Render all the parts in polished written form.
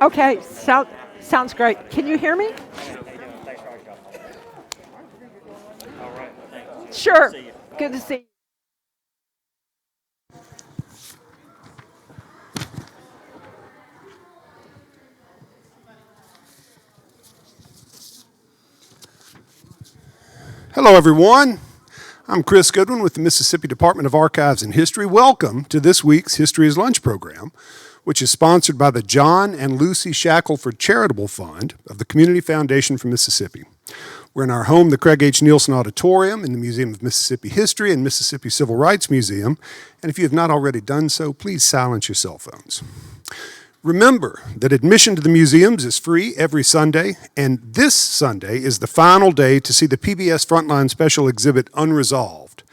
Okay, sounds great. Can you hear me? Sure. Good to see you. Hello, everyone. I'm Chris Goodwin with the Mississippi Department of Archives and History. Welcome to this week's History is Lunch program, which is sponsored by the John and Lucy Shackelford Charitable Fund of the Community Foundation for Mississippi. We're in our home, the Craig H. Nielsen Auditorium in the Museum of Mississippi History and Mississippi Civil Rights Museum. And if you have not already done so, please silence your cell phones. Remember that admission to the museums is free every Sunday, and this Sunday is the final day to see the PBS Frontline Special Exhibit Unresolved.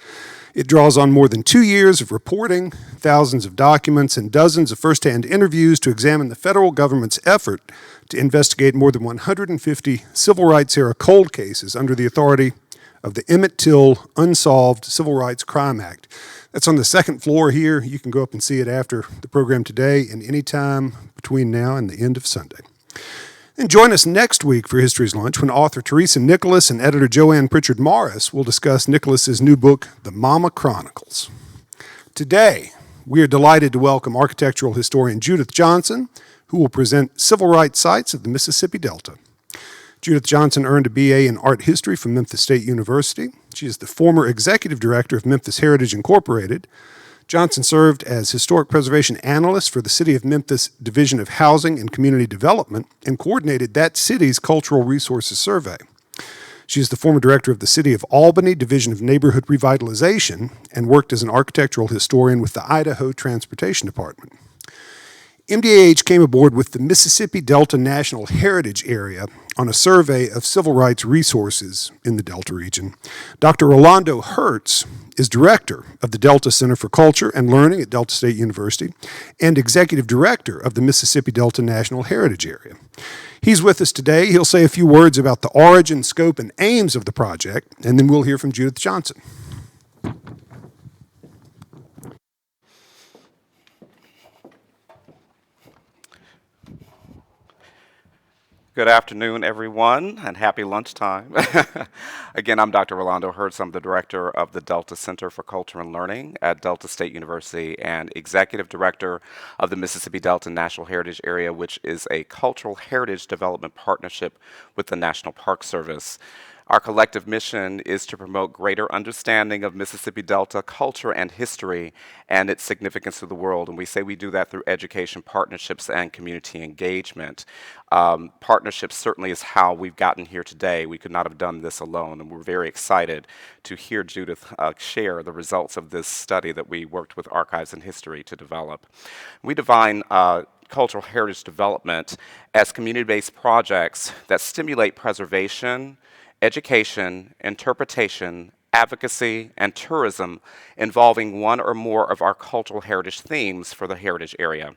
It draws on more than 2 years of reporting, thousands of documents, and dozens of first-hand interviews to examine the federal government's effort to investigate more than 150 civil rights-era cold cases under the authority of the Emmett Till Unsolved Civil Rights Crime Act. That's on the second floor here. You can go up and see it after the program today and any time between now and the end of Sunday. And join us next week for History's Lunch when author Teresa Nicholas and editor Joanne Pritchard Morris will discuss Nicholas's new book, The Mama Chronicles. Today, we are delighted to welcome architectural historian Judith Johnson, who will present civil rights sites of the Mississippi Delta. Judith Johnson earned a BA in art history from Memphis State University. She is the former executive director of Memphis Heritage Incorporated. Johnson served as historic preservation analyst for the City of Memphis Division of Housing and Community Development and coordinated that city's Cultural Resources Survey. She is the former director of the City of Albany Division of Neighborhood Revitalization and worked as an architectural historian with the Idaho Transportation Department. MDNHA came aboard with the Mississippi Delta National Heritage Area on a survey of civil rights resources in the Delta region. Dr. Rolando Hertz is director of the Delta Center for Culture and Learning at Delta State University and executive director of the Mississippi Delta National Heritage Area. He's with us today. He'll say a few words about the origin, scope, and aims of the project, and then we'll hear from Judith Johnson. Good afternoon, everyone, and happy lunchtime. Again, I'm Dr. Rolando Hertz. I'm the director of the Delta Center for Culture and Learning at Delta State University and executive director of the Mississippi Delta National Heritage Area, which is a cultural heritage development partnership with the National Park Service. Our collective mission is to promote greater understanding of Mississippi Delta culture and history and its significance to the world. And we say we do that through education, partnerships, and community engagement. Partnerships certainly is how we've gotten here today. We could not have done this alone. And we're very excited to hear Judith share the results of this study that we worked with Archives and History to develop. We define cultural heritage development as community-based projects that stimulate preservation, education, interpretation, advocacy, and tourism involving one or more of our cultural heritage themes for the heritage area.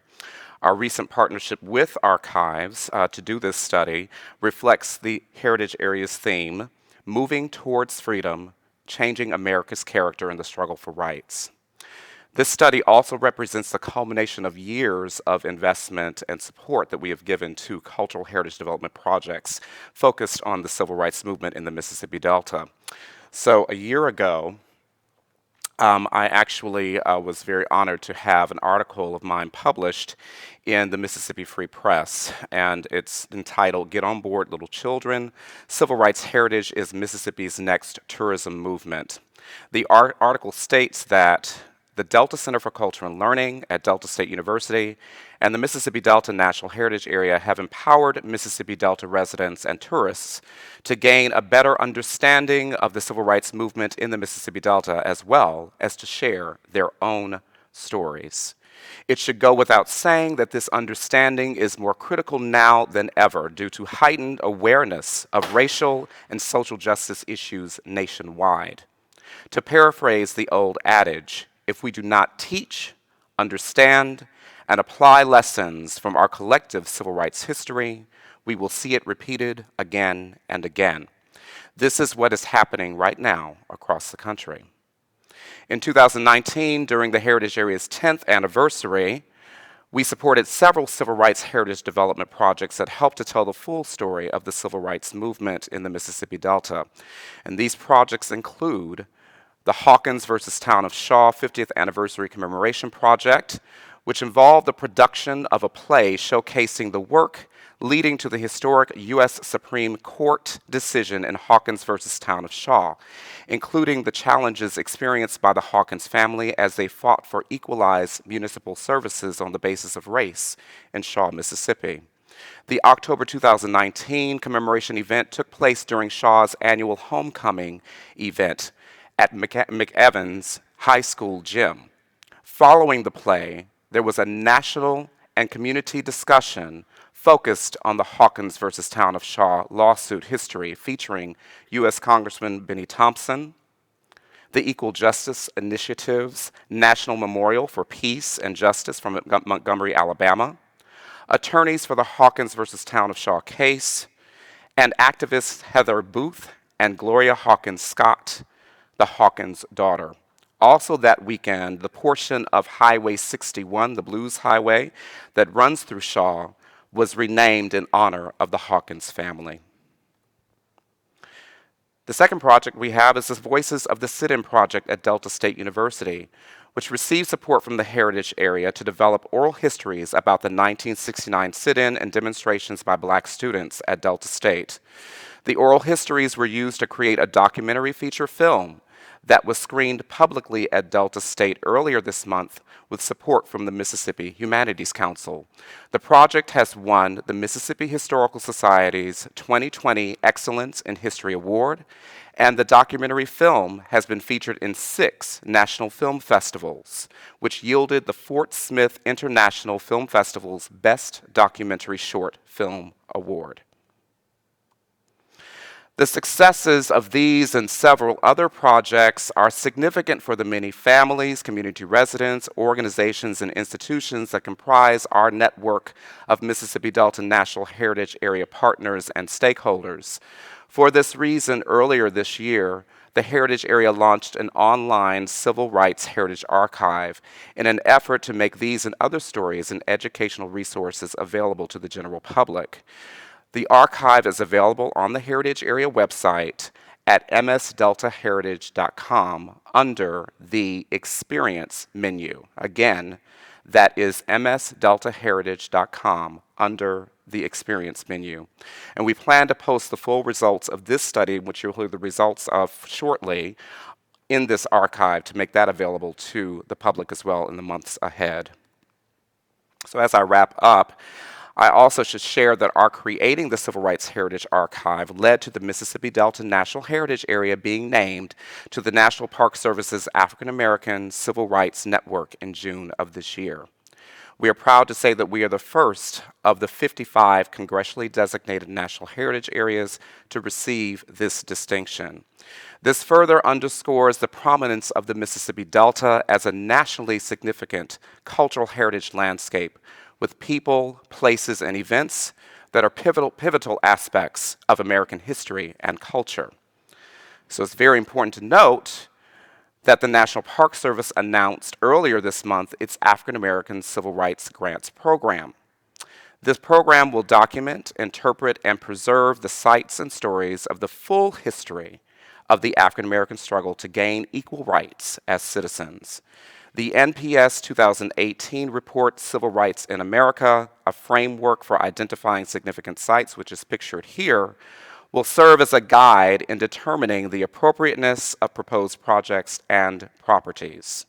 Our recent partnership with Archives to do this study reflects the heritage area's theme, moving towards freedom, changing America's character in the struggle for rights. This study also represents the culmination of years of investment and support that we have given to cultural heritage development projects focused on the civil rights movement in the Mississippi Delta. So a year ago, I actually was very honored to have an article of mine published in the Mississippi Free Press, and it's entitled, "Get on Board, Little Children, Civil Rights Heritage is Mississippi's Next Tourism Movement." The article states that the Delta Center for Culture and Learning at Delta State University and the Mississippi Delta National Heritage Area have empowered Mississippi Delta residents and tourists to gain a better understanding of the civil rights movement in the Mississippi Delta, as well as to share their own stories. It should go without saying that this understanding is more critical now than ever due to heightened awareness of racial and social justice issues nationwide. To paraphrase the old adage, if we do not teach, understand, and apply lessons from our collective civil rights history, we will see it repeated again and again. This is what is happening right now across the country. In 2019, during the Heritage Area's 10th anniversary, We supported several civil rights heritage development projects that helped to tell the full story of the civil rights movement in the Mississippi Delta. And these projects include the Hawkins versus Town of Shaw 50th Anniversary Commemoration Project, which involved the production of a play showcasing the work leading to the historic U.S. Supreme Court decision in Hawkins versus Town of Shaw, including the challenges experienced by the Hawkins family as they fought for equalized municipal services on the basis of race in Shaw, Mississippi. The October 2019 commemoration event took place during Shaw's annual homecoming event at McEvans High School gym. Following the play, there was a national and community discussion focused on the Hawkins versus Town of Shaw lawsuit history, featuring U.S. Congressman Benny Thompson, the Equal Justice Initiative's National Memorial for Peace and Justice from Montgomery, Alabama, attorneys for the Hawkins versus Town of Shaw case, and activists Heather Booth and Gloria Hawkins Scott, the Hawkins daughter. Also that weekend, the portion of Highway 61, the Blues Highway, that runs through Shaw, was renamed in honor of the Hawkins family. The second project we have is the Voices of the Sit-In Project at Delta State University, which received support from the Heritage area to develop oral histories about the 1969 sit-in and demonstrations by Black students at Delta State. The oral histories were used to create a documentary feature film that was screened publicly at Delta State earlier this month with support from the Mississippi Humanities Council. The project has won the Mississippi Historical Society's 2020 Excellence in History Award, and the documentary film has been featured in 6 national film festivals, which yielded the Fort Smith International Film Festival's Best Documentary Short Film Award. The successes of these and several other projects are significant for the many families, community residents, organizations, and institutions that comprise our network of Mississippi Delta National Heritage Area partners and stakeholders. For this reason, earlier this year, the Heritage Area launched an online civil rights heritage archive in an effort to make these and other stories and educational resources available to the general public. The archive is available on the Heritage Area website at msdeltaheritage.com under the Experience menu. Again, that is msdeltaheritage.com under the Experience menu. And we plan to post the full results of this study, which you'll hear the results of shortly, in this archive to make that available to the public as well in the months ahead. So as I wrap up, I also should share that our creating the Civil Rights Heritage Archive led to the Mississippi Delta National Heritage Area being named to the National Park Service's African American Civil Rights Network in June of this year. We are proud to say that we are the first of the 55 congressionally designated national heritage areas to receive this distinction. This further underscores the prominence of the Mississippi Delta as a nationally significant cultural heritage landscape with people, places, and events that are pivotal aspects of American history and culture. So it's very important to note that the National Park Service announced earlier this month its African American Civil Rights Grants Program. This program will document, interpret, and preserve the sites and stories of the full history of the African American struggle to gain equal rights as citizens. The NPS 2018 report, Civil Rights in America, a framework for identifying significant sites, which is pictured here, will serve as a guide in determining the appropriateness of proposed projects and properties.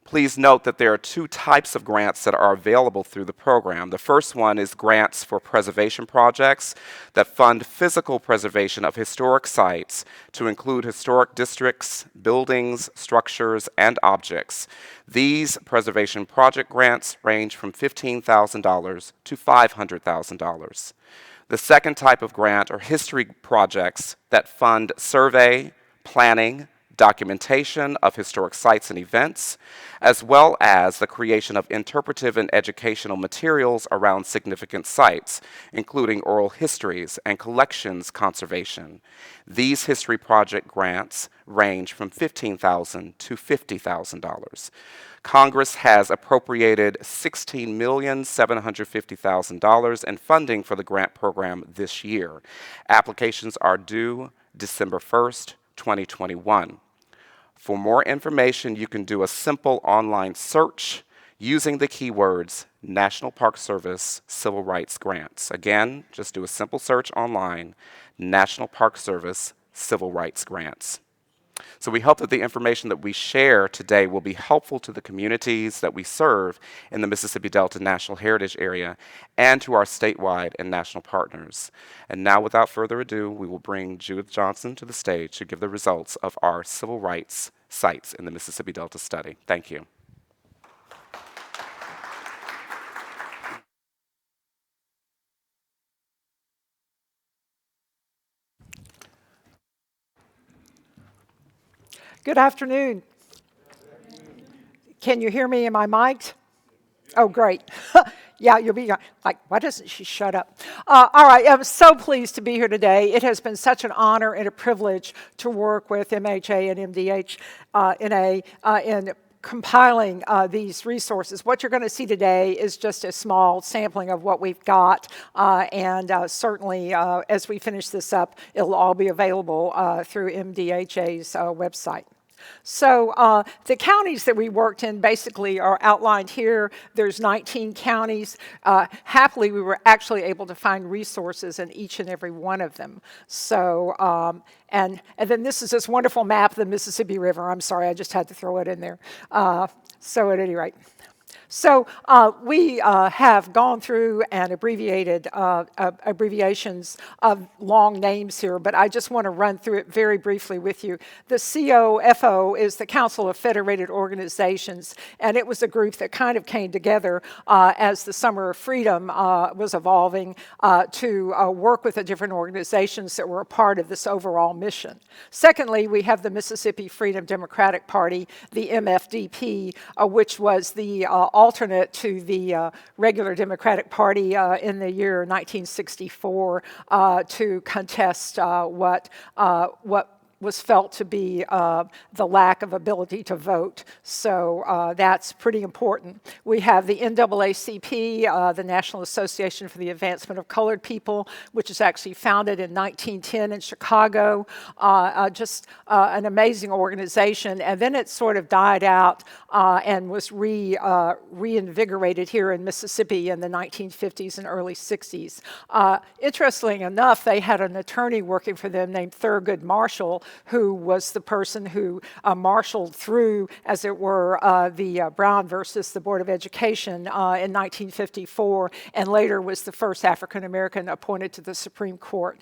Please note that there are 2 types of grants that are available through the program. The first one is grants for preservation projects that fund physical preservation of historic sites to include historic districts, buildings, structures, and objects. These preservation project grants range from $15,000 to $500,000. The second type of grant are history projects that fund survey, planning, documentation of historic sites and events, as well as the creation of interpretive and educational materials around significant sites, including oral histories and collections conservation. These history project grants range from $15,000 to $50,000. Congress has appropriated $16,750,000 in funding for the grant program this year. Applications are due December 1st, 2021. For more information, you can do a simple online search using the keywords National Park Service Civil Rights Grants. Again, just do a simple search online, National Park Service Civil Rights Grants. So we hope that the information that we share today will be helpful to the communities that we serve in the Mississippi Delta National Heritage Area and to our statewide and national partners. And now, without further ado, we will bring Judith Johnson to the stage to give the results of our civil rights sites in the Mississippi Delta study. Thank you. Good afternoon. Can you hear me? Am I mic'd? Oh, great. Yeah, you'll be like, why doesn't she shut up? All right, I'm so pleased to be here today. It has been such an honor and a privilege to work with MHA and MDNHA in compiling these resources. What you're going to see today is just a small sampling of what we've got, and certainly as we finish this up, it'll all be available through MDHA's website. So the counties that we worked in basically are outlined here. There's 19 counties. Happily, we were actually able to find resources in each and every one of them. So, and then this is this wonderful map of the Mississippi River. I'm sorry, I just had to throw it in there. So at any rate. So we have gone through and abbreviated abbreviations of long names here, but I just want to run through it very briefly with you. The COFO is the Council of Federated Organizations, and it was a group that kind of came together as the Summer of Freedom was evolving to work with the different organizations that were a part of this overall mission. Secondly, we have the Mississippi Freedom Democratic Party, the MFDP, which was the alternate to the regular Democratic Party in the year 1964 to contest what was felt to be the lack of ability to vote. So that's pretty important. We have the NAACP, the National Association for the Advancement of Colored People, which is actually founded in 1910 in Chicago. Just an amazing organization. And then it sort of died out and was reinvigorated here in Mississippi in the 1950s and early 60s. Interestingly enough, they had an attorney working for them named Thurgood Marshall, who was the person who marshaled through, as it were, the Brown versus the Board of Education in 1954, and later was the first African-American appointed to the Supreme Court.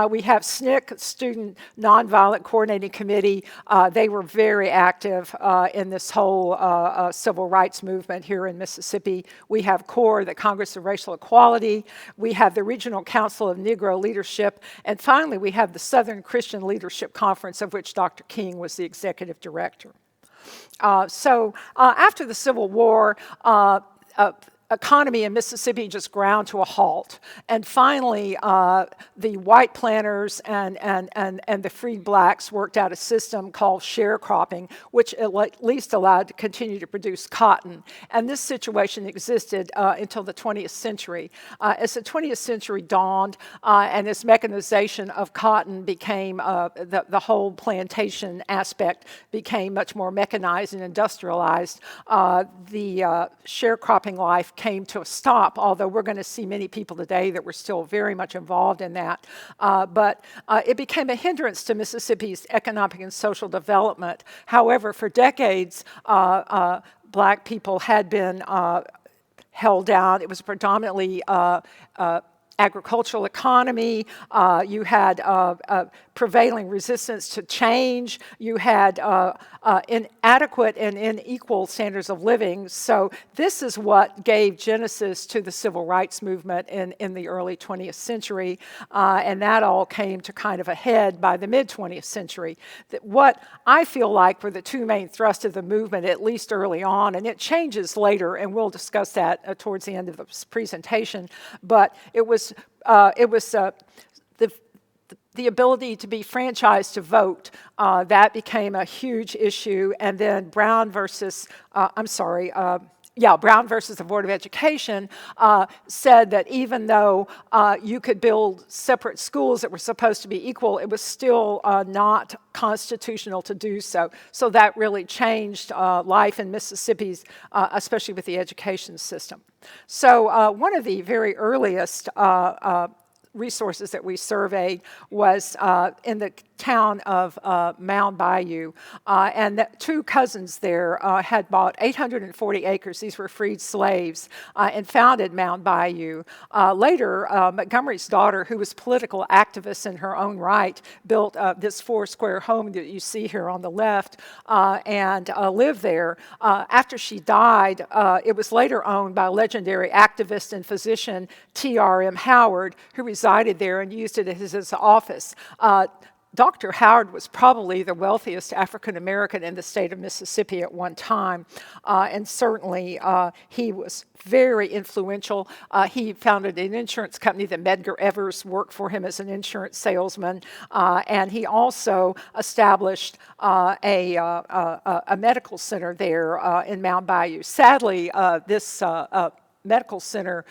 We have SNCC, Student Nonviolent Coordinating Committee. They were very active in this whole civil rights movement here in Mississippi. We have CORE, the Congress of Racial Equality. We have the Regional Council of Negro Leadership. And finally, we have the Southern Christian Leadership Conference, of which Dr. King was the executive director. So after the Civil War, economy in Mississippi just ground to a halt. And finally, the white planters and the freed blacks worked out a system called sharecropping, which at least allowed to continue to produce cotton. And this situation existed until the 20th century. As the 20th century dawned and as mechanization of cotton became, the whole plantation aspect became much more mechanized and industrialized, the sharecropping life came to a stop, although we're going to see many people today that were still very much involved in that. But it became a hindrance to Mississippi's economic and social development. However, for decades, black people had been held down. It was predominantly agricultural economy, you had prevailing resistance to change, you had inadequate and unequal standards of living. So this is what gave genesis to the civil rights movement in the early 20th century, and that all came to kind of a head by the mid-20th century. What I feel like were the two main thrusts of the movement, at least early on, and it changes later, and we'll discuss that towards the end of this presentation, but it was the ability to be franchised to vote. That became a huge issue, and then Brown versus Brown versus the Board of Education said that even though you could build separate schools that were supposed to be equal, it was still not constitutional to do so. So that really changed life in Mississippi's, especially with the education system. So one of the very earliest resources that we surveyed was in the town of Mound Bayou, and two cousins there had bought 840 acres. These were freed slaves, and founded Mound Bayou. Later, Montgomery's daughter, who was a political activist in her own right, built this 4-square home that you see here on the left, and lived there. After she died, it was later owned by legendary activist and physician T.R.M. Howard, who resided there and used it as his office. Dr. Howard was probably the wealthiest African American in the state of Mississippi at one time, and certainly he was very influential. He founded an insurance company that Medgar Evers worked for him as an insurance salesman, and he also established a medical center there in Mound Bayou. Sadly, this medical center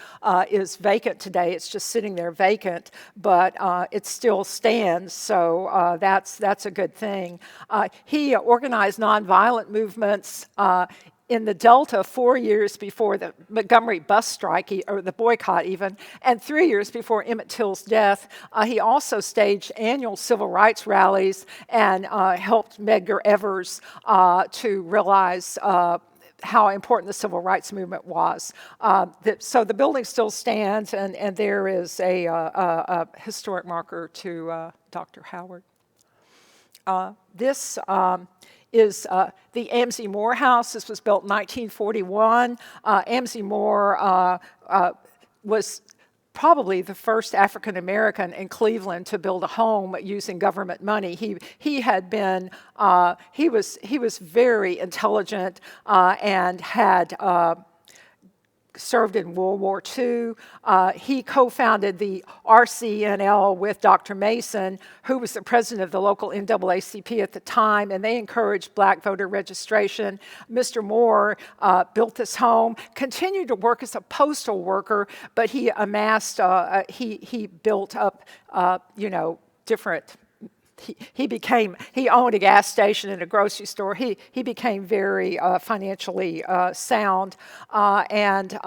is vacant today. It's just sitting there vacant, but it still stands, so that's a good thing. He organized nonviolent movements in the Delta 4 years before the Montgomery bus strike, or the boycott even, and 3 years before Emmett Till's death. He also staged annual civil rights rallies and helped Medgar Evers to realize how important the civil rights movement was. So the building still stands, and there is a historic marker to Dr. Howard. This is the Amzie Moore House. This was built in 1941. Amzie Moore was probably the first African American in Cleveland to build a home using government money. He was very intelligent and had served in World War II. He co-founded the RCNL with Dr. Mason, who was the president of the local NAACP at the time, and they encouraged black voter registration. Mr. Moore built this home, continued to work as a postal worker, but he amassed, he built up, different. He owned a gas station and a grocery store. He became very financially sound, and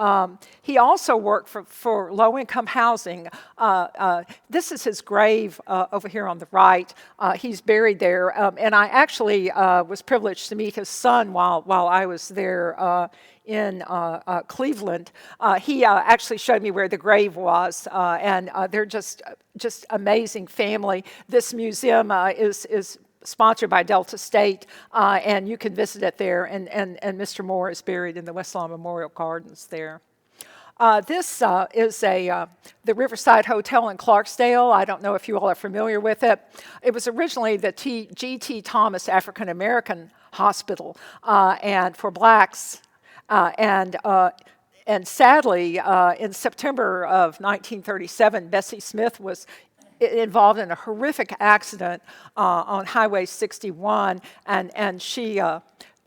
he also worked for low-income housing. This is his grave over here on the right. He's buried there, and I actually was privileged to meet his son while I was there in Cleveland. He actually showed me where the grave was, and they're just amazing family. This museum is sponsored by Delta State, and you can visit it there, and Mr. Moore is buried in the West Lawn Memorial Gardens there. This is the Riverside Hotel in Clarksdale. I don't know if you all are familiar with it. It was originally the G.T. Thomas African American Hospital, and for blacks. And sadly, in September of 1937, Bessie Smith was involved in a horrific accident on Highway 61, and she,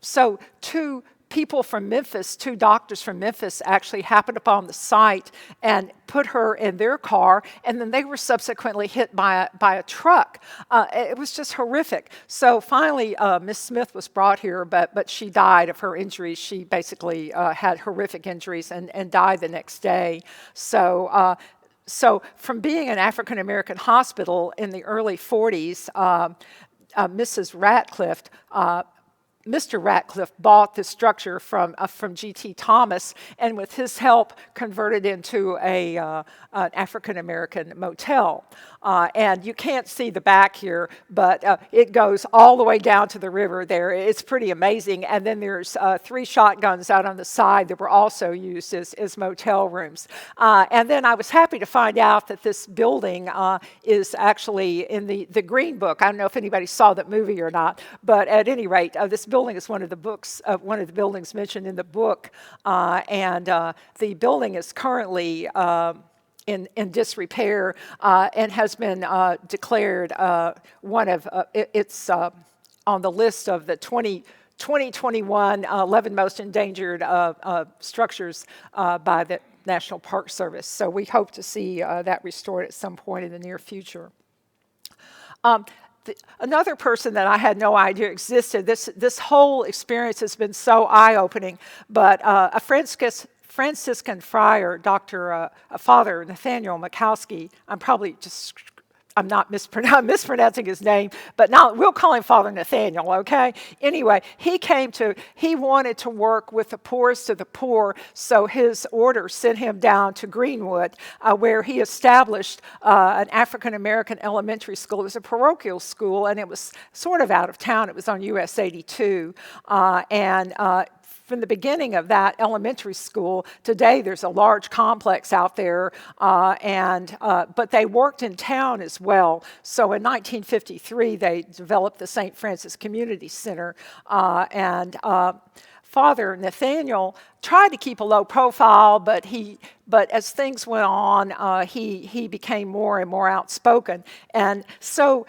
so two people from Memphis, two doctors from Memphis actually happened upon the site and put her in their car, and then they were subsequently hit by a truck. It was just horrific. So finally, Miss Smith was brought here, but she died of her injuries. She basically had horrific injuries and died the next day. So from being an African-American hospital in the early 40s, Mrs. Ratcliffe Mr. Ratcliffe bought the structure from G.T. Thomas, and with his help converted into an African-American motel. And you can't see the back here, but it goes all the way down to the river there. It's pretty amazing. And then there's 3 shotguns out on the side that were also used as motel rooms. And then I was happy to find out that this building is actually in the Green Book. I don't know if anybody saw that movie or not, but at any rate, this building is one of the buildings mentioned in the book, and the building is currently in disrepair and has been declared one of it's on the list of the 2021 11 most endangered structures by the National Park Service. So we hope to see that restored at some point in the near future. Another person that I had no idea existed, this whole experience has been so eye-opening, but a Franciscan friar, Father Nathaniel Mikowski, I'm not mispronouncing his name, but now we'll call him Father Nathaniel, okay? Anyway, he wanted to work with the poorest of the poor, so his order sent him down to Greenwood, where he established an African-American elementary school. It was a parochial school, and it was sort of out of town. It was on US 82, from the beginning of that elementary school, today there's a large complex out there, but they worked in town as well. So in 1953, they developed the St. Francis Community Center, and Father Nathaniel tried to keep a low profile, but as things went on, he became more and more outspoken, and so.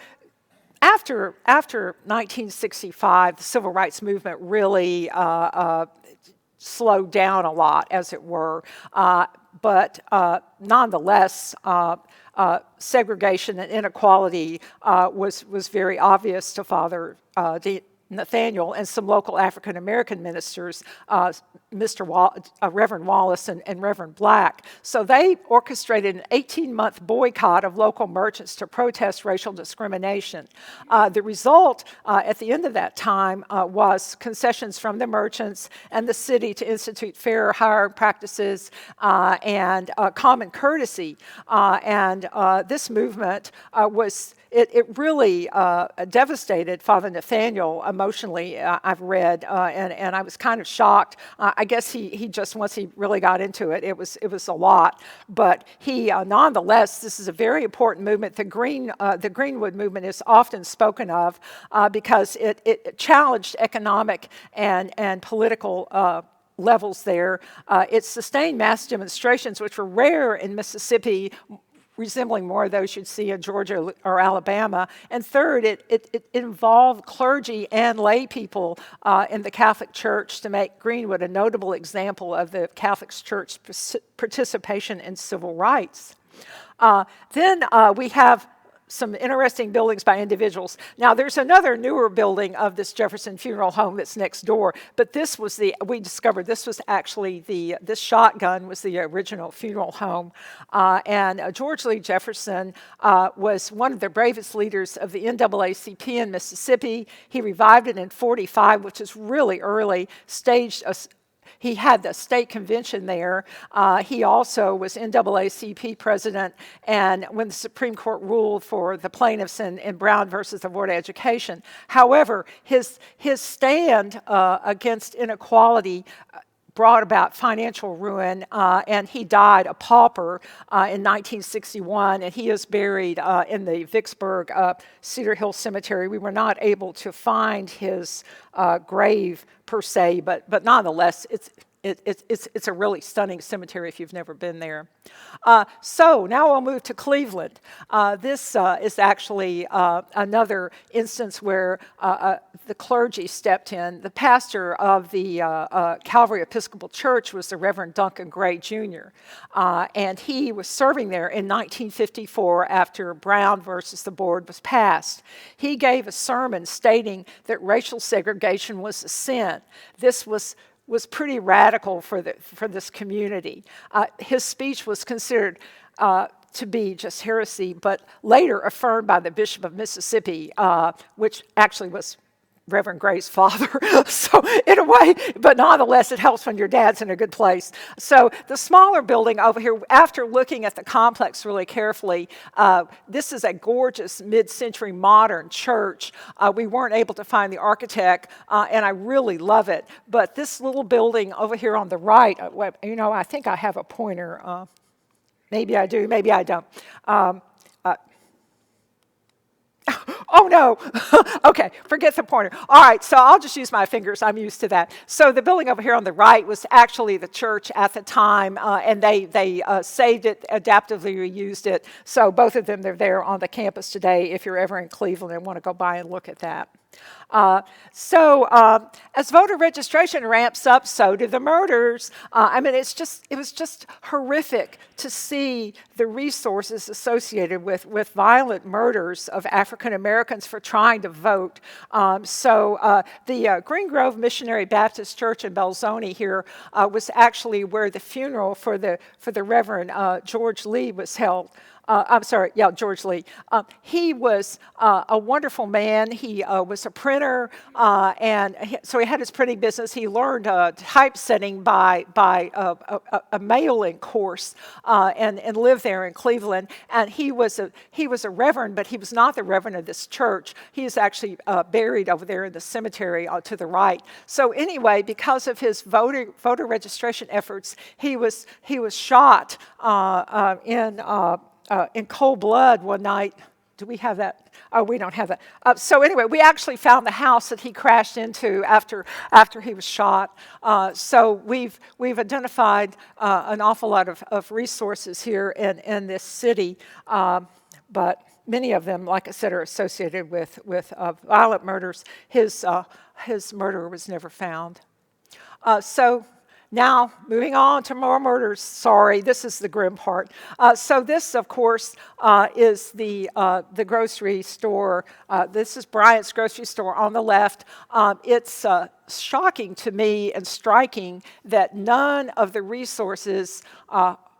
After 1965, the civil rights movement really slowed down a lot, as it were. But nonetheless, segregation and inequality was very obvious to Father Nathaniel and some local African-American ministers, Reverend Wallace and Reverend Black. So they orchestrated an 18-month boycott of local merchants to protest racial discrimination. The result at the end of that time was concessions from the merchants and the city to institute fair hiring practices and common courtesy. And this movement it really devastated Father Nathaniel emotionally, I've read, and I was kind of shocked. I guess he just, once he really got into it, it was a lot. But he, nonetheless, this is a very important movement. The Greenwood movement is often spoken of because it challenged economic and political levels there. It sustained mass demonstrations, which were rare in Mississippi, resembling more of those you'd see in Georgia or Alabama. And third, it involved clergy and lay people in the Catholic Church to make Greenwood a notable example of the Catholic Church's participation in civil rights. Then we have some interesting buildings by individuals. Now, there's another newer building of this Jefferson Funeral Home that's next door, but we discovered this was actually this shotgun was the original funeral home. And George Lee Jefferson was one of the bravest leaders of the NAACP in Mississippi. He revived it in '45, which is really early, he had the state convention there. He also was NAACP president, and when the Supreme Court ruled for the plaintiffs in Brown versus the Board of Education. However, his stand against inequality brought about financial ruin, and he died a pauper in 1961, and he is buried in the Vicksburg Cedar Hill Cemetery. We were not able to find his grave per se, but nonetheless, it's a really stunning cemetery if you've never been there. So now we'll move to Cleveland. This is actually another instance where the clergy stepped in. The pastor of the Calvary Episcopal Church was the Reverend Duncan Gray Jr., and he was serving there in 1954 after Brown versus the Board was passed. He gave a sermon stating that racial segregation was a sin. This was pretty radical for this community. His speech was considered to be just heresy, but later affirmed by the Bishop of Mississippi, which actually was Reverend Gray's father. So in a way, but nonetheless, it helps when your dad's in a good place. So the smaller building over here, after looking at the complex really carefully, this is a gorgeous mid-century modern church. We weren't able to find the architect, and I really love it. But this little building over here on the right, I think I have a pointer. Maybe I do, maybe I don't. Oh no, okay, forget the pointer. All right, so I'll just use my fingers, I'm used to that. So the building over here on the right was actually the church at the time, and they saved it, adaptively reused it. So both of them, they're there on the campus today if you're ever in Cleveland and want to go by and look at that. As voter registration ramps up, so do the murders. It was just horrific to see the resources associated with violent murders of African Americans for trying to vote. The Green Grove Missionary Baptist Church in Belzoni here was actually where the funeral for the Reverend George Lee was held. George Lee. He was a wonderful man. He was a printer, so he had his printing business. He learned typesetting by a mailing course and lived there in Cleveland. And he was a reverend, but he was not the reverend of this church. He is actually buried over there in the cemetery to the right. So anyway, because of his voter registration efforts, he was shot in cold blood one night. Do we have that? Oh, we don't have that. So anyway, we actually found the house that he crashed into after he was shot. So we've identified an awful lot of resources here in this city, but many of them, like I said, are associated with violent murders. His murderer was never found. Now, moving on to more murders. Sorry, this is the grim part. So this, of course, is the grocery store. This is Bryant's grocery store on the left. It's shocking to me and striking that none of the resources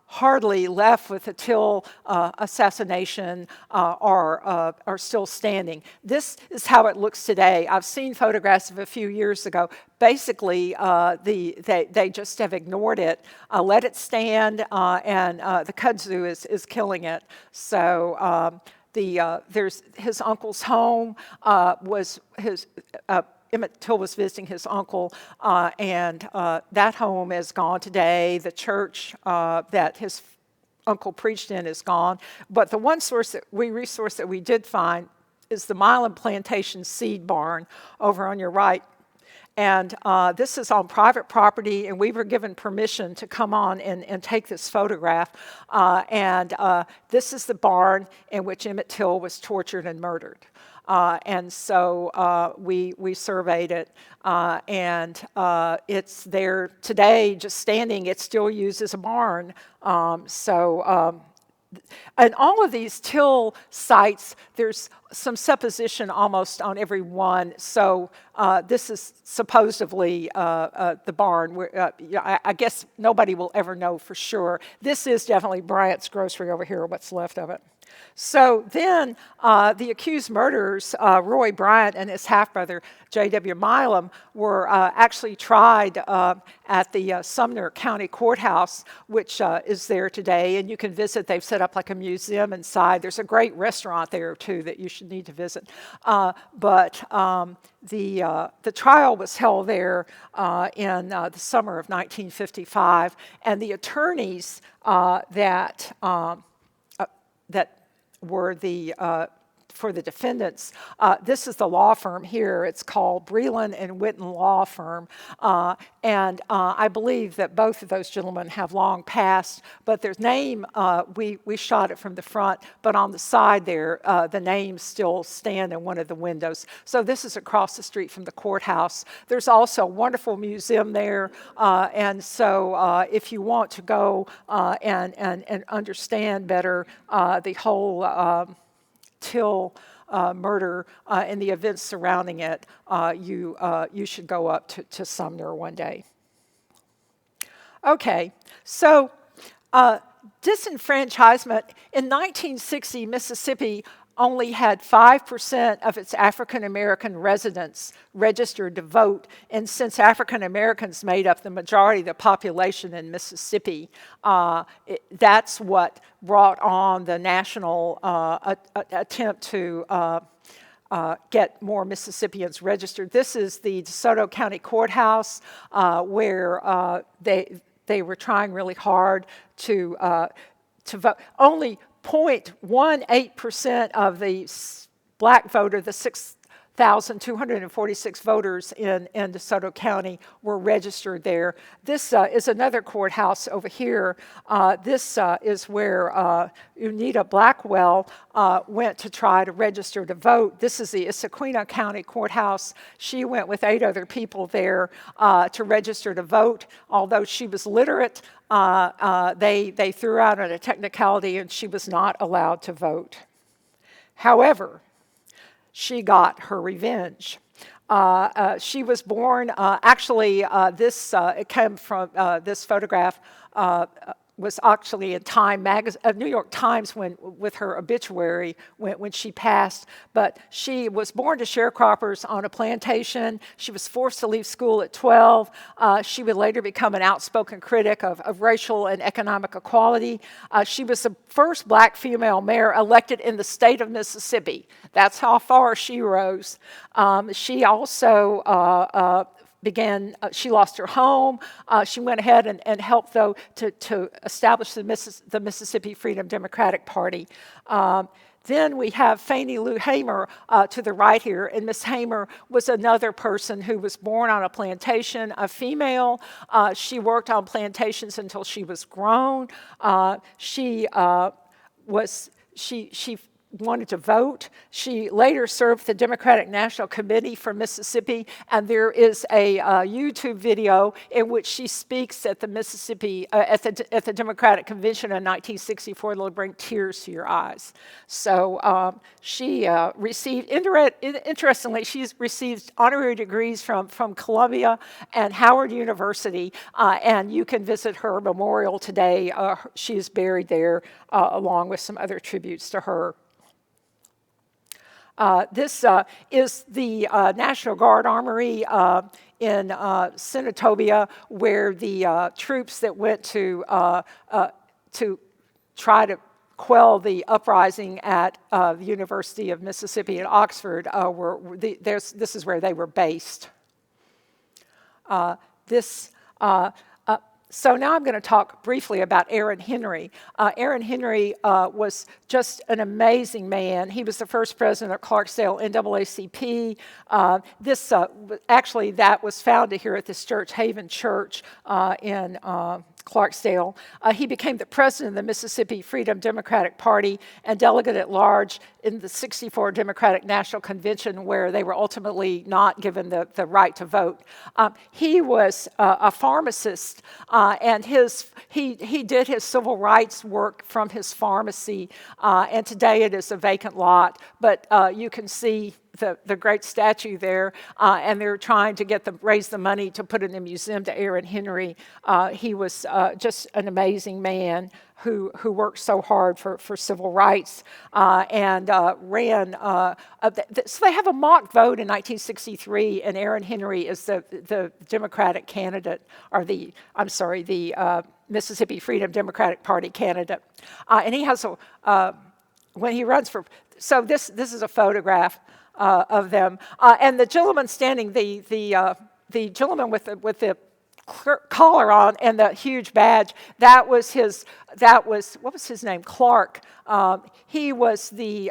hardly left with the Till assassination are still standing. This is how it looks today. I've seen photographs of a few years ago. Basically, they just have ignored it, let it stand, and the kudzu is killing it. So there's his uncle's home was his. Emmett Till was visiting his uncle, and that home is gone today. The church that his uncle preached in is gone. But the one resource that we did find is the Milam Plantation seed barn over on your right. And this is on private property, and we were given permission to come on and take this photograph. This is the barn in which Emmett Till was tortured and murdered. And so we surveyed it, and it's there today, just standing. It's still used as a barn. And all of these Till sites, there's some supposition almost on every one. So this is supposedly the barn. I guess nobody will ever know for sure. This is definitely Bryant's grocery over here, what's left of it. So then the accused murderers, Roy Bryant and his half-brother, J.W. Milam, were actually tried at the Sumner County Courthouse, which is there today, and you can visit. They've set up like a museum inside. There's a great restaurant there, too, that you should need to visit. But the trial was held there in the summer of 1955, and the attorneys that were for the defendants. This is the law firm here. It's called Breland and Witten Law Firm. I believe that both of those gentlemen have long passed, but their name, we shot it from the front, but on the side there, the names still stand in one of the windows. So this is across the street from the courthouse. There's also a wonderful museum there, and so if you want to go and understand better the whole Till murder and the events surrounding it, you should go up to Sumner one day. Okay, so disenfranchisement. In 1960, Mississippi only had 5% of its African American residents registered to vote. And since African Americans made up the majority of the population in Mississippi, that's what brought on the national attempt to get more Mississippians registered. This is the DeSoto County Courthouse where they were trying really hard to vote. Only 0.18% of the black voter, the 6,246 voters in DeSoto County were registered there. This is another courthouse over here. This is where Unita Blackwell went to try to register to vote. This is the Issaquena County Courthouse. She went with 8 other people there to register to vote. Although she was literate, they threw out on a technicality and she was not allowed to vote. However, she got her revenge. She was born, it came from this photograph, was actually in Time magazine, New York Times with her obituary when she passed. But she was born to sharecroppers on a plantation. She was forced to leave school at 12. She would later become an outspoken critic of racial and economic equality. She was the first black female mayor elected in the state of Mississippi. That's how far she rose. She also she lost her home. She went ahead and helped, though, to establish the Mississippi Freedom Democratic Party. Then we have Fannie Lou Hamer to the right here, and Miss Hamer was another person who was born on a plantation, a female. She worked on plantations until she was grown. She wanted to vote. She later served the Democratic National Committee for Mississippi, and there is a YouTube video in which she speaks at the Mississippi at the Democratic Convention in 1964 that'll bring tears to your eyes. So she received, interestingly, she's received honorary degrees from Columbia and Howard University, and you can visit her memorial today. She is buried there along with some other tributes to her. This is the National Guard Armory in Senatobia, where the troops that went to try to quell the uprising at the University of Mississippi at Oxford this is where they were based. So now I'm going to talk briefly about Aaron Henry. Aaron Henry was just an amazing man. He was the first president of Clarksdale NAACP. Actually, that was founded here at this church, Haven Church in Clarksdale. He became the president of the Mississippi Freedom Democratic Party and delegate at large in the '64 Democratic National Convention, where they were ultimately not given the right to vote. He was a pharmacist, and he did his civil rights work from his pharmacy, and today it is a vacant lot, but you can see the great statue there, and they're trying to raise the money to put in a museum to Aaron Henry. He was just an amazing man who worked so hard for civil rights and ran. So they have a mock vote in 1963, and Aaron Henry is the Democratic candidate, or the Mississippi Freedom Democratic Party candidate, and he has when he runs for. So this is a photograph of them, and the gentleman standing, the gentleman with the collar on and the huge badge, that was what was his name? Clark. He was the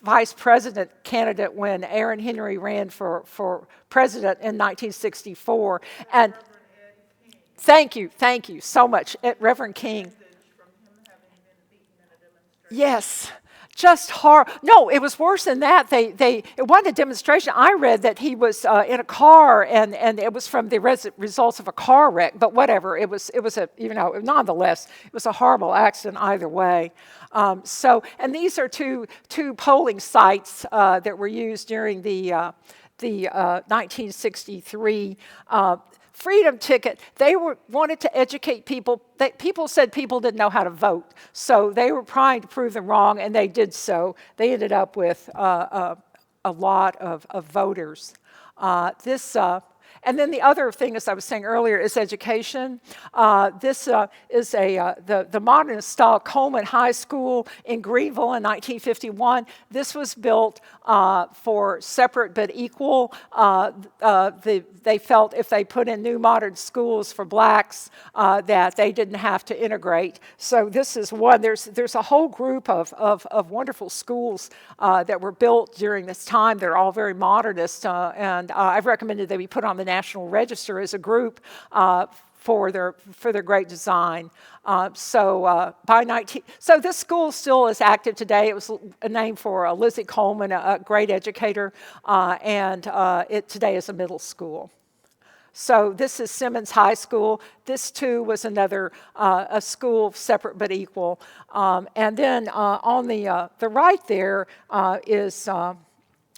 vice president candidate when Aaron Henry ran for president in 1964. And thank you so much, Reverend King. Yes. Just horrible. No, it was worse than that. It wasn't a demonstration. I read that he was in a car, and it was from the results of a car wreck. But whatever, it was nonetheless, it was a horrible accident either way. And these are two polling sites that were used during the 1963 freedom ticket, they wanted to educate people. People said people didn't know how to vote, so they were trying to prove them wrong, and they did so. They ended up with a lot of voters. And then the other thing, as I was saying earlier, is education. This is the modernist-style Coleman High School in Greenville in 1951. This was built for separate but equal. They felt if they put in new modern schools for blacks, that they didn't have to integrate. So this is one. There's a whole group of wonderful schools that were built during this time. They're all very modernist, and I've recommended they be put on the National Register as a group for their great design. So this school still is active today. It was named for Lizzie Coleman, a great educator, and it today is a middle school. So this is Simmons High School. This too was another a school separate but equal. And then on the right there is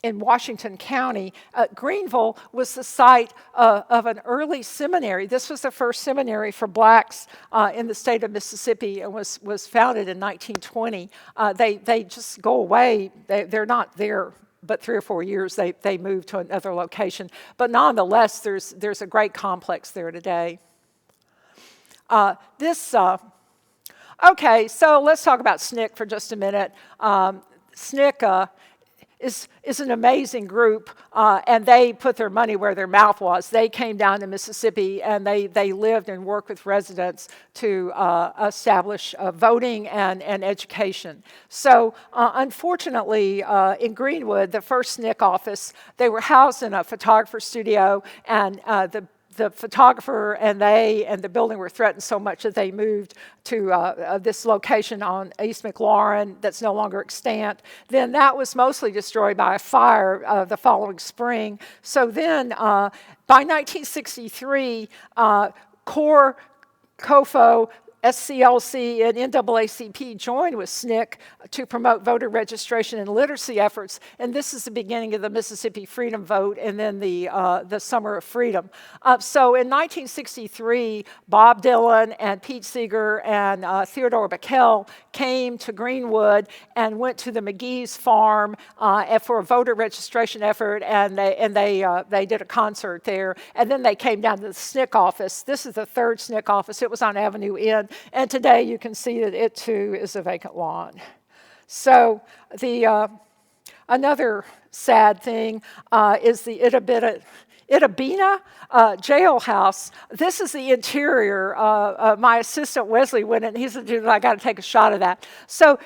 in Washington County. Greenville was the site of an early seminary. This was the first seminary for blacks in the state of Mississippi, and was founded in 1920. They just go away. They're not there but 3 or 4 years. They moved to another location. But nonetheless, there's a great complex there today. Okay, so let's talk about SNCC for just a minute. SNCC is an amazing group, and they put their money where their mouth was. They came down to Mississippi, and they lived and worked with residents to establish voting and education. So unfortunately, in Greenwood, the first SNCC office, they were housed in a photographer studio, and the photographer and the building were threatened so much that they moved to this location on East McLaurin that's no longer extant. Then that was mostly destroyed by a fire the following spring. So then by 1963, CORE, COFO, SCLC and NAACP joined with SNCC to promote voter registration and literacy efforts, and this is the beginning of the Mississippi Freedom Vote and then the Summer of Freedom. So in 1963, Bob Dylan and Pete Seeger and Theodore Bacall came to Greenwood and went to the McGee's farm for a voter registration effort, and they did a concert there, and then they came down to the SNCC office. This is the third SNCC office. It was on Avenue N. And today you can see that it too is a vacant lot. So another sad thing is the Itabena jailhouse. This is the interior. My assistant Wesley went in. He said, "Dude, I got to take a shot of that." So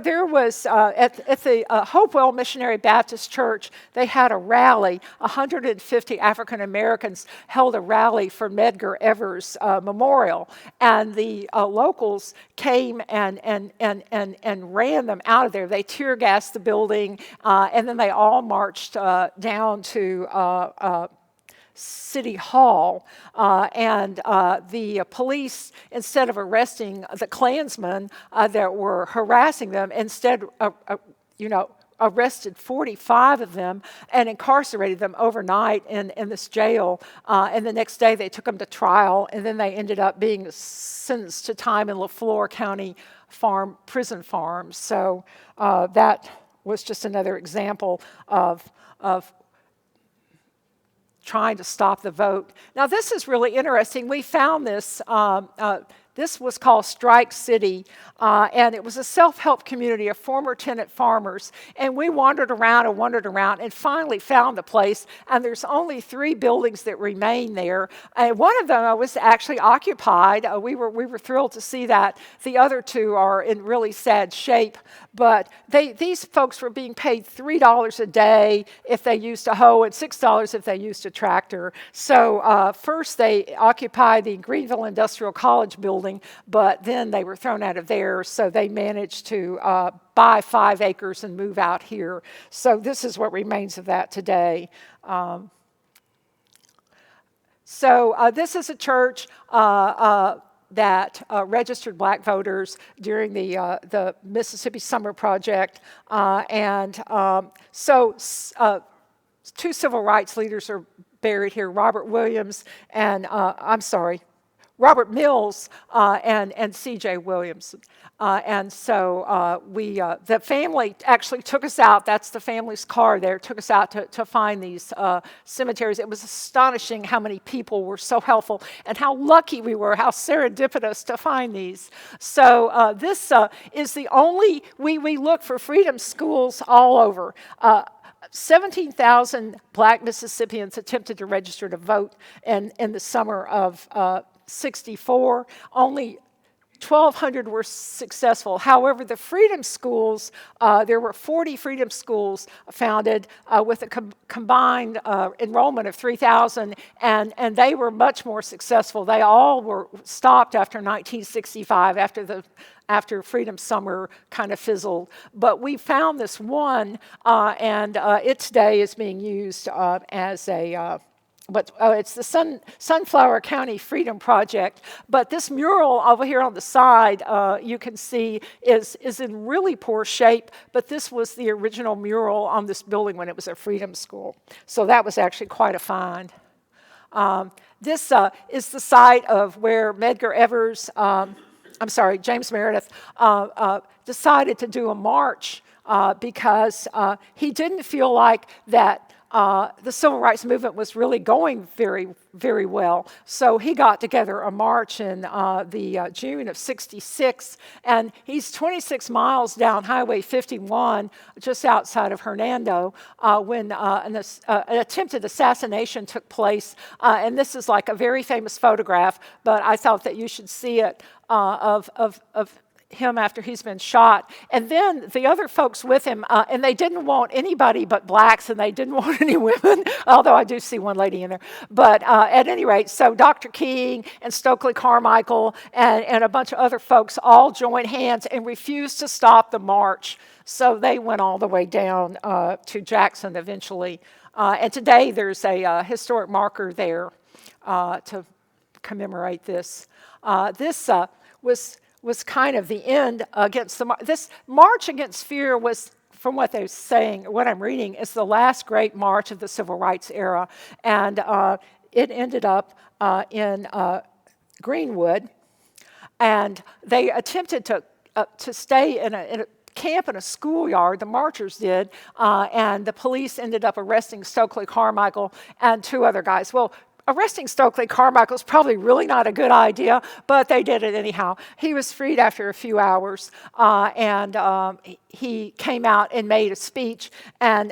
there was at the Hopewell Missionary Baptist Church. They had a rally. 150 African Americans held a rally for Medgar Evers Memorial, and the locals came and ran them out of there. They tear gassed the building, and then they all marched down to City Hall, and the police, instead of arresting the Klansmen that were harassing them, instead, arrested 45 of them and incarcerated them overnight in this jail. And the next day they took them to trial, and then they ended up being sentenced to time in LaFleur County prison farm. So that was just another example of trying to stop the vote. Now, this is really interesting. We found this. This was called Strike City, and it was a self-help community of former tenant farmers. And we wandered around and finally found the place. And there's only 3 buildings that remain there. And one of them was actually occupied. We were thrilled to see that. The other 2 are in really sad shape. But these folks were being paid $3 a day if they used a hoe and $6 if they used a tractor. So first they occupied the Greenville Industrial College building, but then they were thrown out of there, so they managed to buy 5 acres and move out here. So this is what remains of that today. This is a church that registered black voters during the Mississippi Summer Project. 2 civil rights leaders are buried here, Robert Williams and, Robert Mills and C.J. Williams. And so the family actually took us out. That's the family's car there. Took us out to find these cemeteries. It was astonishing how many people were so helpful and how lucky we were, how serendipitous to find these. So this is the only, we look for freedom schools all over. 17,000 Black Mississippians attempted to register to vote in the summer of 64. Only 1,200 were successful. However, the freedom schools, there were 40 freedom schools founded with a combined enrollment of 3,000, and they were much more successful. They all were stopped after 1965, after Freedom Summer kind of fizzled. But we found this one, and it today is being used as a it's the Sunflower County Freedom Project. But this mural over here on the side, you can see, is in really poor shape. But this was the original mural on this building when it was a freedom school. So that was actually quite a find. This is the site of where James Meredith decided to do a march because he didn't feel like that the civil rights movement was really going very, very well. So he got together a march in the June of '66, and he's 26 miles down Highway 51, just outside of Hernando, when an attempted assassination took place. And this is like a very famous photograph, but I thought that you should see it of him after he's been shot. And then the other folks with him, and they didn't want anybody but blacks, and they didn't want any women, although I do see one lady in there. But at any rate, so Dr. King and Stokely Carmichael and a bunch of other folks all joined hands and refused to stop the march. So they went all the way down to Jackson eventually. And today there's a historic marker there to commemorate this. This was kind of the end against this march against fear was, from what they're saying, what I'm reading, is the last great march of the civil rights era. And it ended up in Greenwood. And they attempted to stay in a camp in a schoolyard, the marchers did, and the police ended up arresting Stokely Carmichael and two other guys. Well, arresting Stokely Carmichael is probably really not a good idea, but they did it anyhow. He was freed after a few hours, and he came out and made a speech. And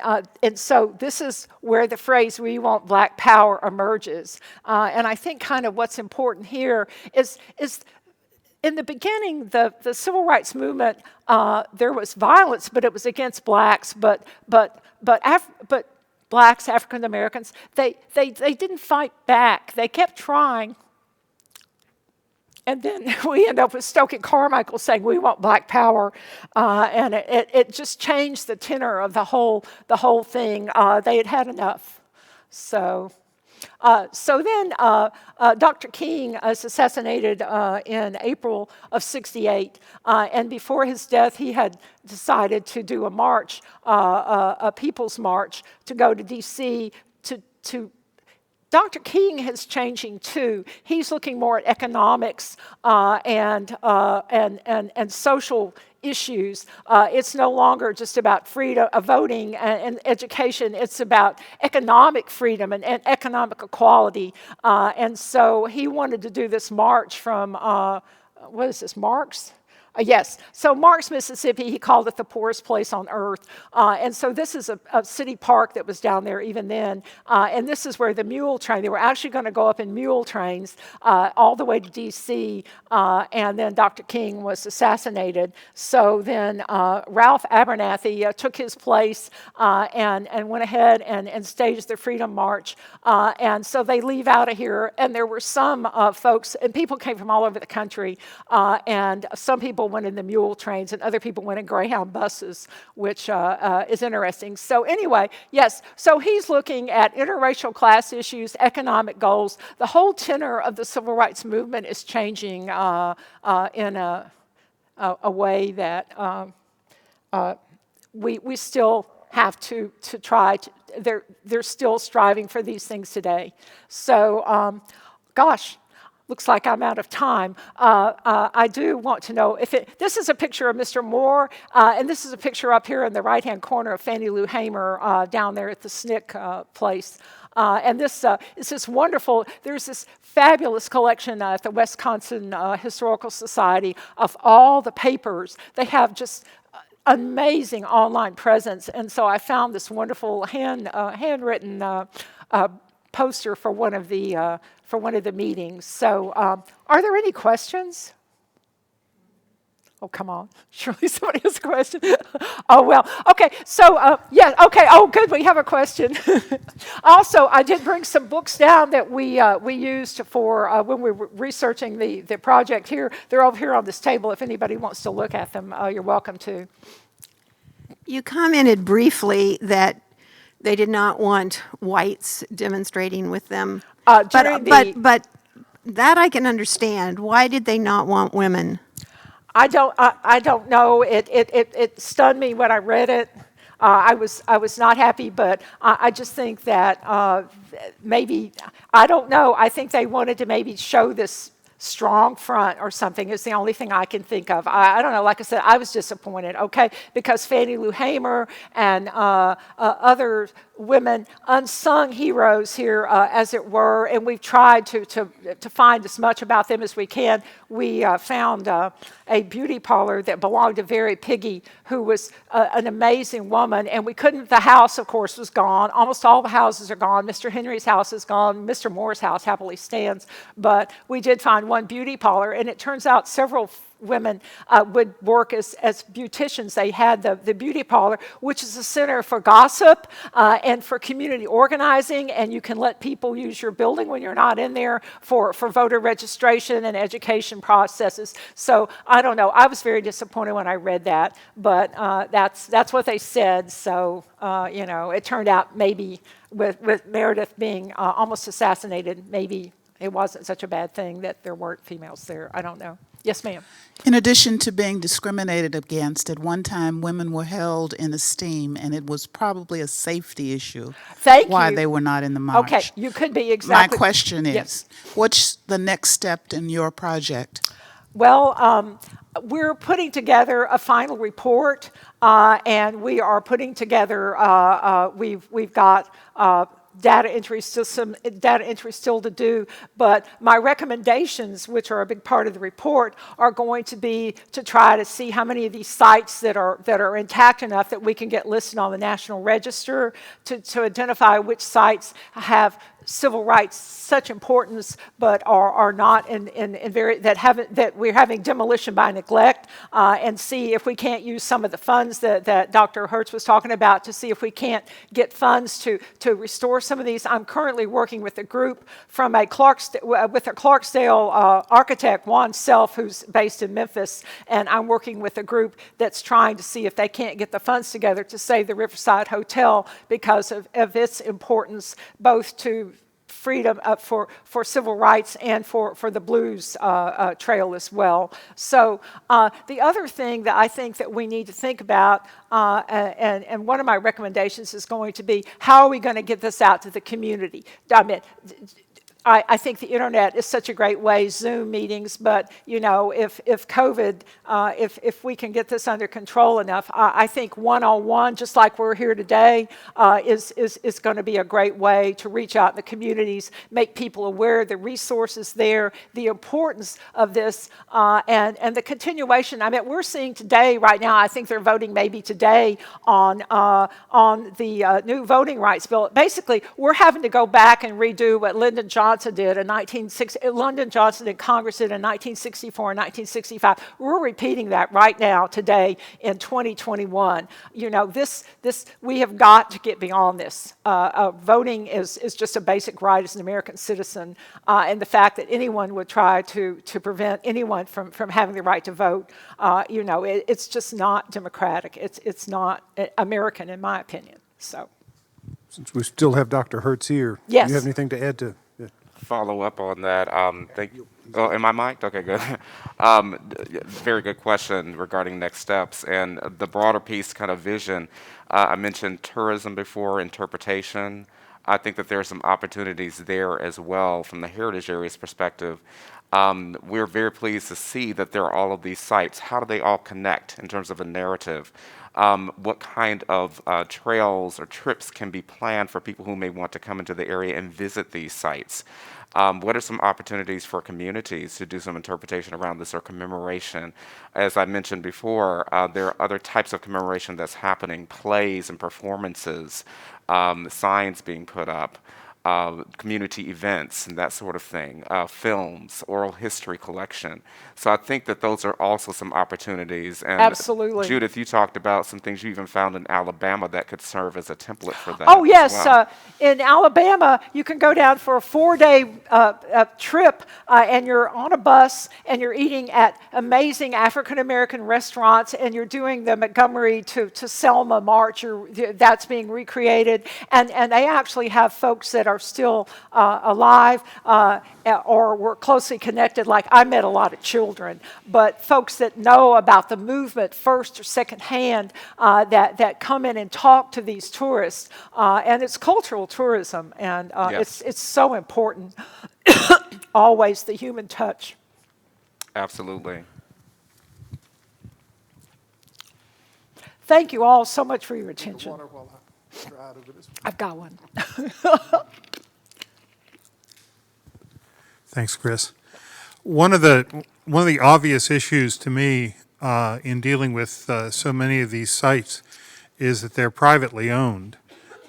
so this is where the phrase, "we want black power," emerges. And I think kind of what's important here is in the beginning, the civil rights movement, there was violence, but it was against blacks, but blacks, African Americans, they didn't fight back. They kept trying. And then we end up with Stokely Carmichael saying, "we want black power," and it just changed the tenor of the whole thing. They had had enough. So then Dr. King was assassinated in April of '68, and before his death, he had decided to do a march, a people's march, to go to D.C. to Dr. King is changing too. He's looking more at economics and social issues. It's no longer just about freedom of voting and education. It's about economic freedom and economic equality. And so he wanted to do this march from, what is this, Marks? Yes, so Marks, Mississippi, he called it the poorest place on earth. And so this is a city park that was down there even then. And this is where the mule train, they were actually going to go up in mule trains all the way to D.C. And then Dr. King was assassinated. So then Ralph Abernathy took his place and went ahead and staged the Freedom March. And so they leave out of here. And there were some folks, and people came from all over the country, and some people went in the mule trains and other people went in Greyhound buses, which is interesting. So anyway, yes, so he's looking at interracial class issues, economic goals. The whole tenor of the civil rights movement is changing in a way that we still have to try to, they're still striving for these things today. So, gosh. Looks like I'm out of time. I do want to know if this is a picture of Mr. Moore, and this is a picture up here in the right-hand corner of Fannie Lou Hamer down there at the SNCC place. And this is this wonderful, there's this fabulous collection at the Wisconsin Historical Society of all the papers. They have just amazing online presence, and so I found this wonderful handwritten poster for one of the meetings. So, are there any questions? Oh, come on. Surely somebody has a question. Oh, well. Okay, so, yeah, okay. Oh, good, we have a question. Also, I did bring some books down that we used for when we were researching the project here. They're over here on this table. If anybody wants to look at them, you're welcome to. You commented briefly that they did not want whites demonstrating with them. But that I can understand. Why did they not want women? I don't know. It stunned me when I read it. I was not happy, but I just think that maybe, I don't know. I think they wanted to maybe show this strong front or something is the only thing I can think of. I don't know, like I said, I was disappointed, okay, because Fannie Lou Hamer and other women, unsung heroes here, as it were, and we've tried to find as much about them as we can. We found a beauty parlor that belonged to Very Piggy, who was an amazing woman, and we couldn't, the house, of course, was gone. Almost all the houses are gone. Mr. Henry's house is gone. Mr. Moore's house happily stands, but we did find one beauty parlor, and it turns out several women would work as beauticians. They had the beauty parlor, which is a center for gossip and for community organizing, and you can let people use your building when you're not in there for voter registration and education processes. So I don't know. I was very disappointed when I read that, but that's what they said. So you know, it turned out maybe with Meredith being almost assassinated, maybe it wasn't such a bad thing that there weren't females there. I don't know. Yes, ma'am. In addition to being discriminated against, at one time women were held in esteem, and it was probably a safety issue why they were not in the march. Okay, you could be exactly. My question is, yes. What's the next step in your project? Well, we're putting together a final report, and we are putting together, we've got data entry still to do, but my recommendations, which are a big part of the report, are going to be to try to see how many of these sites that are intact enough that we can get listed on the National Register, to identify which sites have civil rights such importance, but are not that we're having demolition by neglect, and see if we can't use some of the funds that Dr. Hertz was talking about, to see if we can't get funds to restore some of these. I'm currently working with a group from with a Clarksdale architect, Juan Self, who's based in Memphis, and I'm working with a group that's trying to see if they can't get the funds together to save the Riverside Hotel because of its importance both to freedom for civil rights and for the Blues Trail as well. So the other thing that I think that we need to think about, and one of my recommendations is going to be, how are we going to get this out to the community? I mean, I think the internet is such a great way, Zoom meetings, but you know, if COVID, if we can get this under control enough, I think one-on-one, just like we're here today, is going to be a great way to reach out in the communities, make people aware of the resources there, the importance of this, and the continuation. I mean, we're seeing today, right now, I think they're voting maybe today on the new voting rights bill. Basically, we're having to go back and redo what Lyndon Johnson did in 1960. Lyndon Johnson in Congress did in 1964 and 1965. We're repeating that right now today in 2021. You know, this we have got to get beyond this. Voting is just a basic right as an American citizen, and the fact that anyone would try to prevent anyone from having the right to vote, you know, it's just not democratic. It's not American, in my opinion. So, since we still have Dr. Hertz here, yes. Do you have anything to add to? Follow up on that. Oh, am I mic'd? Okay, good. Very good question regarding next steps and the broader piece kind of vision. I mentioned tourism before, interpretation. I think that there are some opportunities there as well from the heritage area's perspective. We're very pleased to see that there are all of these sites. How do they all connect in terms of a narrative? What kind of trails or trips can be planned for people who may want to come into the area and visit these sites? What are some opportunities for communities to do some interpretation around this or commemoration? As I mentioned before, there are other types of commemoration that's happening, plays and performances, signs being put up, community events and that sort of thing, films, oral history collection. So I think that those are also some opportunities. And Absolutely. Judith, you talked about some things you even found in Alabama that could serve as a template for that. Oh, yes. As well. In Alabama, you can go down for a 4-day trip, and you're on a bus, and you're eating at amazing African-American restaurants, and you're doing the Montgomery to Selma march. That's being recreated. And they actually have folks that are still alive or were closely connected. Like, I met a lot of children, but folks that know about the movement first or second hand that come in and talk to these tourists. And it's cultural tourism, and Yes. it's so important. Always the human touch. Absolutely. Thank you all so much for your attention. I've got one. Thanks, Chris. One of the obvious issues to me in dealing with so many of these sites is that they're privately owned,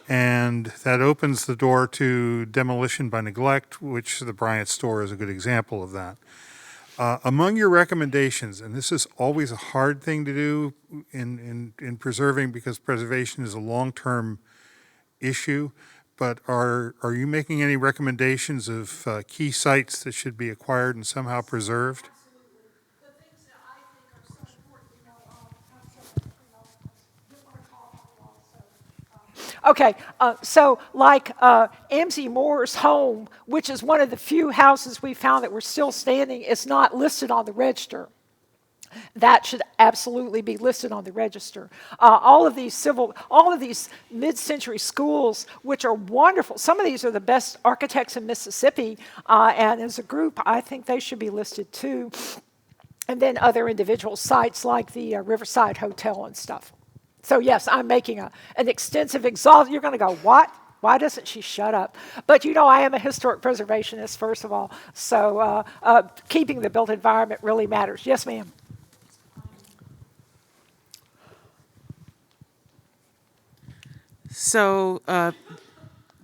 and that opens the door to demolition by neglect, which the Bryant store is a good example of that. Among your recommendations, and this is always a hard thing to do in preserving because preservation is a long-term issue, but are you making any recommendations of key sites that should be acquired and somehow preserved? Okay, so like Amzie Moore's home, which is one of the few houses we found that were still standing, is not listed on the register. That should absolutely be listed on the register. All of these mid-century schools, which are wonderful. Some of these are the best architects in Mississippi, and as a group, I think they should be listed too. And then other individual sites like the Riverside Hotel and stuff. So yes, I'm making an extensive exhaust. You're going to go, what? Why doesn't she shut up? But you know, I am a historic preservationist, first of all. So keeping the built environment really matters. Yes, ma'am. So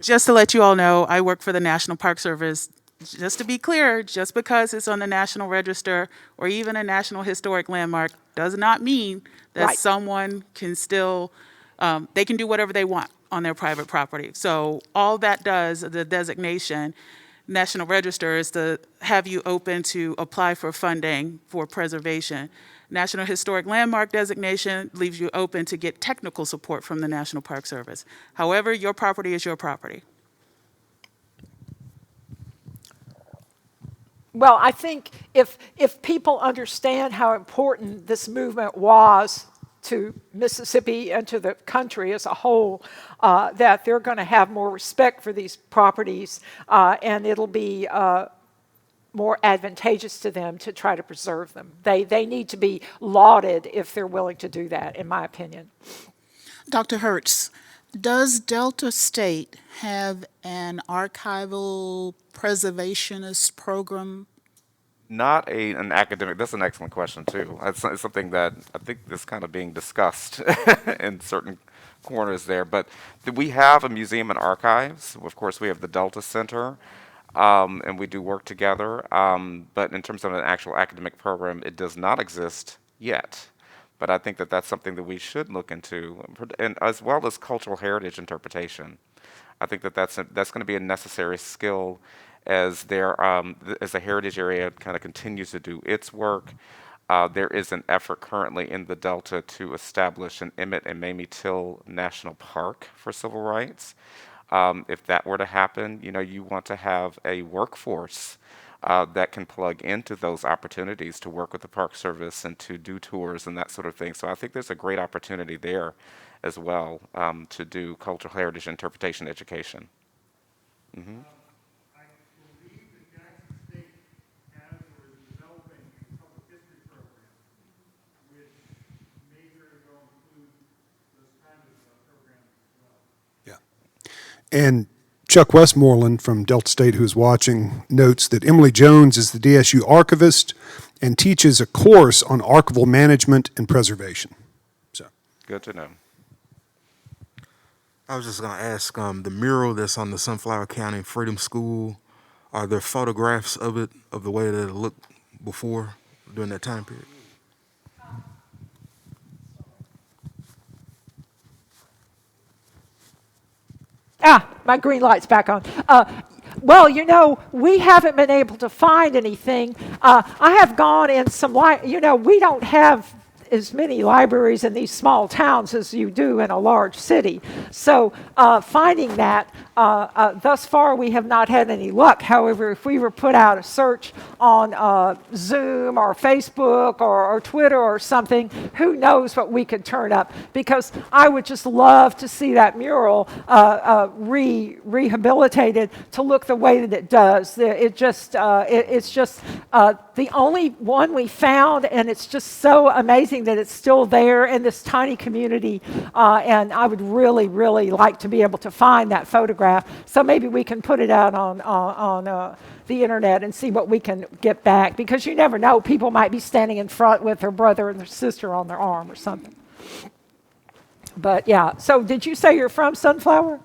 just to let you all know, I work for the National Park Service. Just to be clear, just because it's on the National Register or even a National Historic Landmark does not mean that Right. someone can still, they can do whatever they want on their private property. So all that does, the designation, National Register, is to have you open to apply for funding for preservation. National Historic Landmark designation leaves you open to get technical support from the National Park Service. However, your property is your property. Well, I think if people understand how important this movement was to Mississippi and to the country as a whole, that they're going to have more respect for these properties, and it'll be more advantageous to them to try to preserve them. They need to be lauded if they're willing to do that, in my opinion. Dr. Hertz, does Delta State have an archival preservationist program? Not an academic. That's an excellent question too. It's something that I think is kind of being discussed in certain corners there. But we have a museum and archives. Of course, we have the Delta Center, and we do work together. But in terms of an actual academic program, it does not exist yet. But I think that that's something that we should look into, and as well as cultural heritage interpretation. I think that that's going to be a necessary skill as as the heritage area kind of continues to do its work. There is an effort currently in the Delta to establish an Emmett and Mamie Till National Park for civil rights. If that were to happen, you know, you want to have a workforce that can plug into those opportunities to work with the Park Service and to do tours and that sort of thing. So I think there's a great opportunity there as well to do cultural heritage interpretation education. I believe that Jackson State has or is developing a public history program, which may very well include those kinds of programs as well. Yeah. And Chuck Westmoreland from Delta State, who is watching, notes that Emily Jones is the DSU archivist and teaches a course on archival management and preservation. So, good to know. I was just going to ask, the mural that's on the Sunflower County Freedom School, are there photographs of it, of the way that it looked before, during that time period? My green light's back on. Well, we haven't been able to find anything. I have gone in some, we don't have as many libraries in these small towns as you do in a large city. So finding that, thus far we have not had any luck. However, if we were put out a search on Zoom or Facebook or Twitter or something, who knows what we could turn up. Because I would just love to see that mural rehabilitated to look the way that it does. It's just the only one we found, and it's just so amazing that it's still there in this tiny community, and I would really, really like to be able to find that photograph. So maybe we can put it out on the internet and see what we can get back, because you never know, people might be standing in front with their brother and their sister on their arm or something. But yeah, so did you say you're from Sunflower?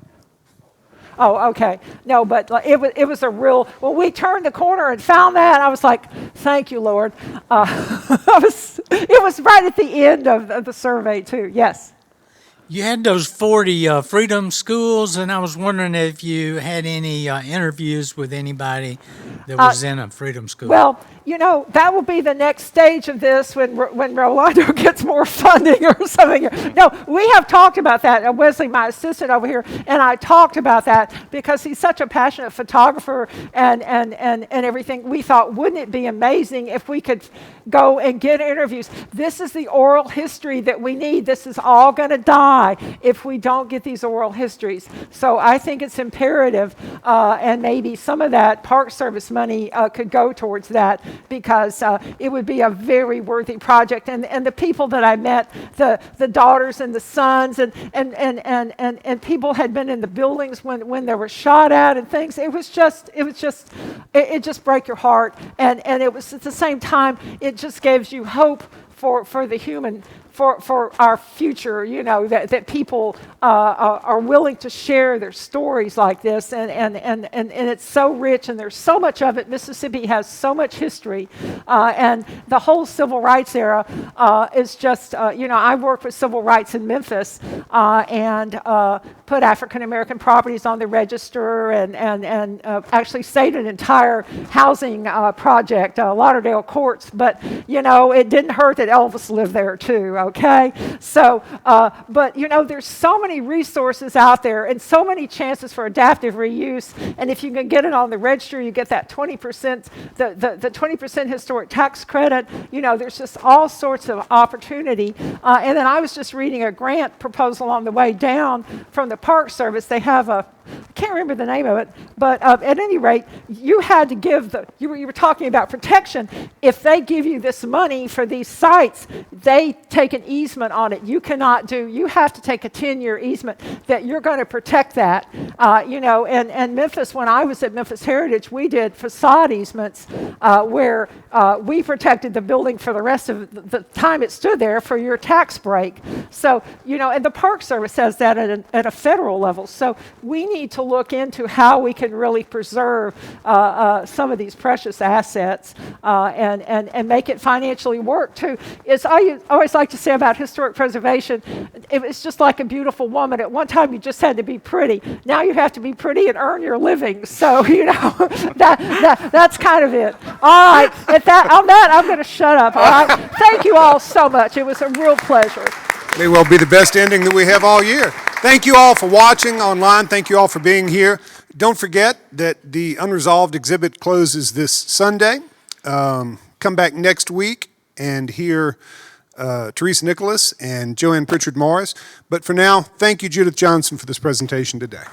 Oh, okay. No, but it was a real, when we turned the corner and found that, I was like, thank you, Lord. It was right at the end of the survey, too. Yes. You had those 40 freedom schools, and I was wondering if you had any interviews with anybody that was in a freedom school. Well, that will be the next stage of this when Rolando gets more funding or something. No, we have talked about that. Wesley, my assistant over here, and I talked about that because he's such a passionate photographer and everything. We thought, wouldn't it be amazing if we could go and get interviews? This is the oral history that we need. This is all going to die if we don't get these oral histories. So I think it's imperative, and maybe some of that Park Service money could go towards that, because it would be a very worthy project. And the people that I met, the daughters and the sons, and people had been in the buildings when they were shot at and things. It just break your heart. And it was at the same time, it just gives you hope for the human, for our future, that people are willing to share their stories like this, and it's so rich, and there's so much of it. Mississippi has so much history, and the whole civil rights era is just, I worked with civil rights in Memphis, and put African American properties on the register, and actually saved an entire housing project, Lauderdale Courts, but it didn't hurt that Elvis lived there too. Okay, so but there's so many resources out there and so many chances for adaptive reuse, and if you can get it on the register, you get that 20%, the 20% historic tax credit. There's just all sorts of opportunity. And then I was just reading a grant proposal on the way down from the Park Service. They have I can't remember the name of it, but at any rate, you had to give you were talking about protection. If they give you this money for these sites, they take an easement on it. You have to take a 10-year easement that you're going to protect that. And Memphis, when I was at Memphis Heritage, we did facade easements where we protected the building for the rest of the time it stood there for your tax break. So, and the Park Service has that at a federal level. So we need to look into how we can really preserve some of these precious assets and make it financially work too. I always like to say about historic preservation, it's just like a beautiful woman. At one time you just had to be pretty. Now you have to be pretty and earn your living. So that's kind of it. All right, on that I'm going to shut up. All right, thank you all so much. It was a real pleasure. May well be the best ending that we have all year. Thank you all for watching online. Thank you all for being here. Don't forget that the unresolved exhibit closes this Sunday. Come back next week and hear Teresa Nicholas and Joanne Pritchard Morris. But for now, thank you, Judith Johnson, for this presentation today.